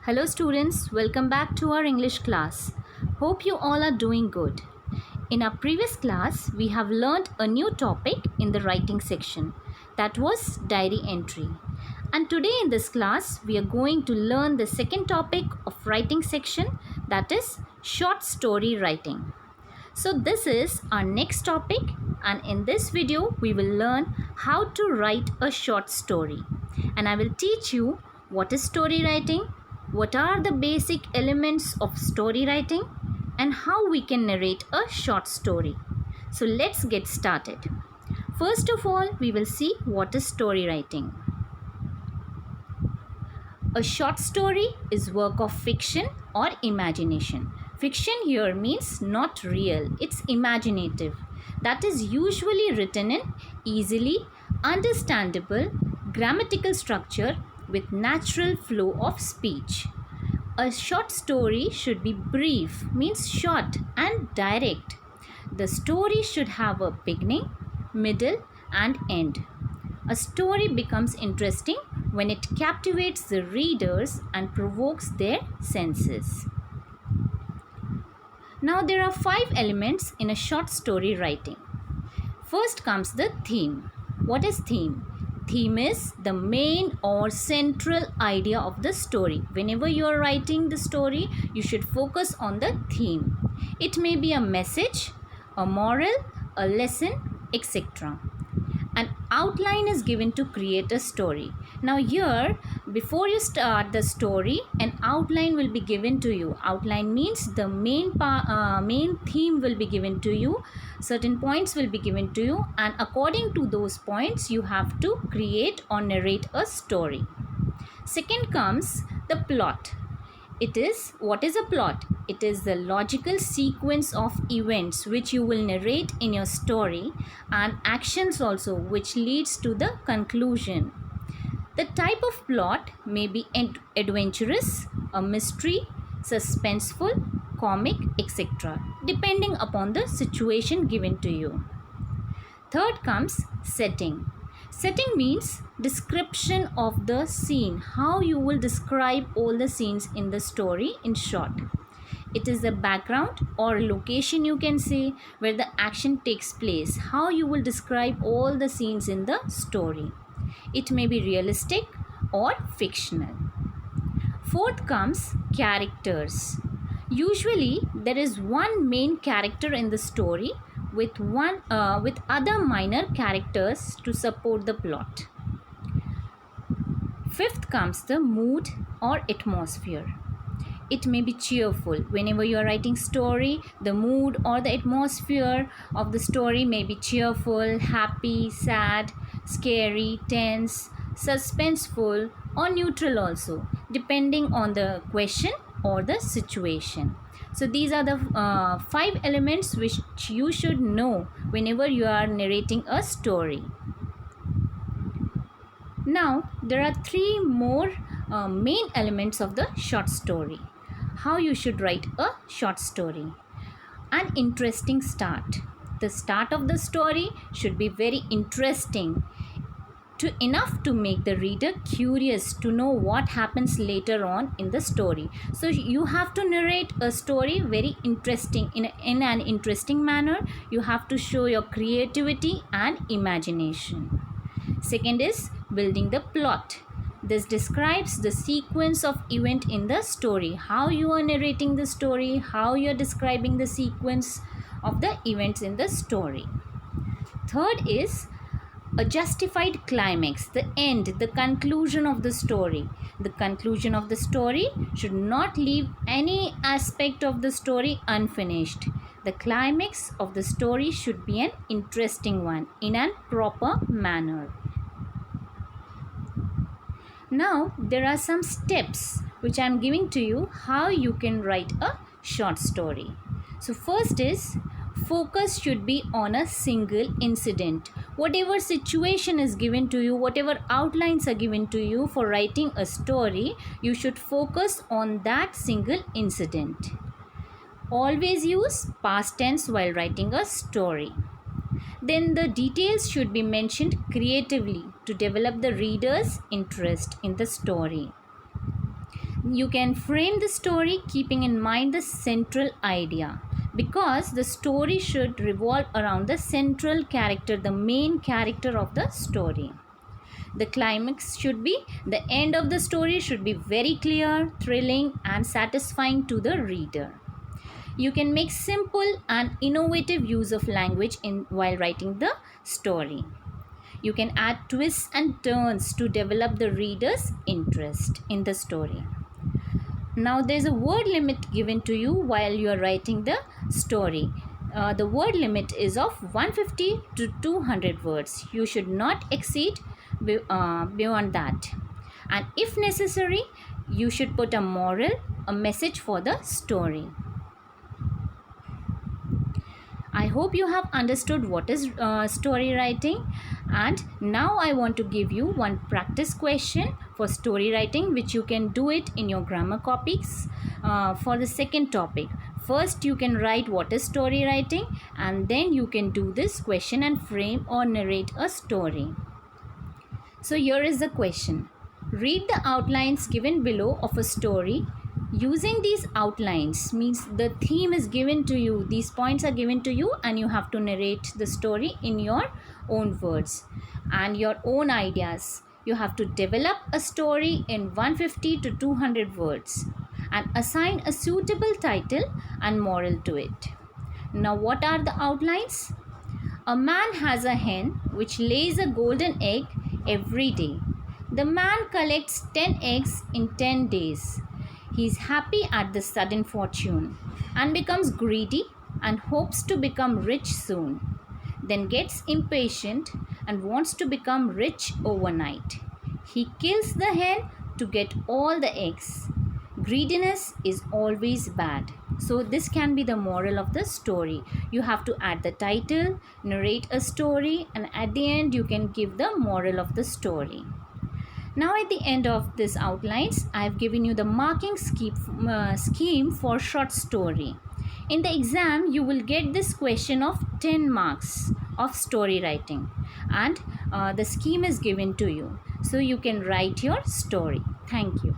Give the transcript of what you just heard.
Hello students, welcome back to our English class. Hope you all are doing good. In our previous class, we have learned a new topic in the writing section, that was diary entry. And today in this class, we are going to learn the second topic of writing section, that is short story writing. So this is our next topic, and in this video we will learn how to write a short story. And I will teach you what is story writing, what are the basic elements of story writing, and how we can narrate a short story. So let's get started. First of all, we will see what is story writing. A short story is work of fiction or imagination. Fiction here means not real, it's imaginative. That is usually written in easily understandable grammatical structure with natural flow of speech. A short story should be brief, means short and direct. The story should have a beginning, middle, and end. A story becomes interesting when it captivates the readers and provokes their senses. Now there are 5 elements in a short story writing. First comes the theme. What is theme? Theme is the main or central idea of the story. Whenever you are writing the story, you should focus on the theme. It may be a message, a moral, a lesson, etc. An outline is given to create a story. Now here, before you start the story, an outline will be given to you. Outline means the main theme will be given to you. Certain points will be given to you, and according to those points, you have to create or narrate a story. Second comes the plot. What is a plot? It is the logical sequence of events which you will narrate in your story, and actions also which leads to the conclusion. The type of plot may be adventurous, a mystery, suspenseful, comic, etc., depending upon the situation given to you. Third comes setting. Setting means description of the scene, how you will describe all the scenes in the story in short. It is the background or location, you can say, where the action takes place, how you will describe all the scenes in the story. It may be realistic or fictional. Fourth comes characters. Usually there is one main character in the story with other minor characters to support the plot. Fifth comes the mood or atmosphere. It may be cheerful. Whenever you are writing story, the mood or the atmosphere of the story may be cheerful, happy, sad, scary, tense, suspenseful, or neutral also, depending on the question or the situation. So these are the 5 elements which you should know whenever you are narrating a story. Now there are 3 more main elements of the short story. How you should write a short story. An interesting start. The start of the story should be very interesting, enough to make the reader curious to know what happens later on in the story. So you have to narrate a story very interesting in an interesting manner. You have to show your creativity and imagination. Second is building the plot. This describes the sequence of event in the story, how you are narrating the story, how you are describing the sequence of the events in the story. Third is a justified climax, the end, the conclusion of the story. The conclusion of the story should not leave any aspect of the story unfinished. The climax of the story should be an interesting one in a proper manner. Now there are some steps which I am giving to you how you can write a short story. So first is focus should be on a single incident. Whatever situation is given to you, whatever outlines are given to you for writing a story, you should focus on that single incident. Always use past tense while writing a story. Then the details should be mentioned creatively to develop the reader's interest in the story. You can frame the story keeping in mind the central idea, because the story should revolve around the central character, the main character of the story. The climax should be, the end of the story should be very clear, thrilling, and satisfying to the reader. You can make simple and innovative use of language while writing the story. You can add twists and turns to develop the reader's interest in the story. Now there's a word limit given to you while you are writing the story. The word limit is of 150 to 200 words. You should not exceed beyond that. And if necessary, you should put a moral, a message for the story. I hope you have understood what is story writing, and now I want to give you one practice question for story writing, which you can do it in your grammar copies for the second topic. First you can write what is story writing, and then you can do this question and frame or narrate a story. So here is the question. Read the outlines given below of a story. Using these outlines means the theme is given to you, these points are given to you, and you have to narrate the story in your own words and your own ideas. You have to develop a story in 150 to 200 words and assign a suitable title and moral to it. Now what are the outlines? A man has a hen which lays a golden egg every day. The man collects 10 eggs in 10 days. He is happy at this sudden fortune and becomes greedy and hopes to become rich soon. Then gets impatient and wants to become rich overnight. He kills the hen to get all the eggs. Greediness is always bad. So this can be the moral of the story. You have to add the title, narrate a story, and at the end you can give the moral of the story. Now at the end of this outlines, I have given you the marking scheme for short story. In the exam, you will get this question of 10 marks of story writing, and the scheme is given to you. So you can write your story. Thank you.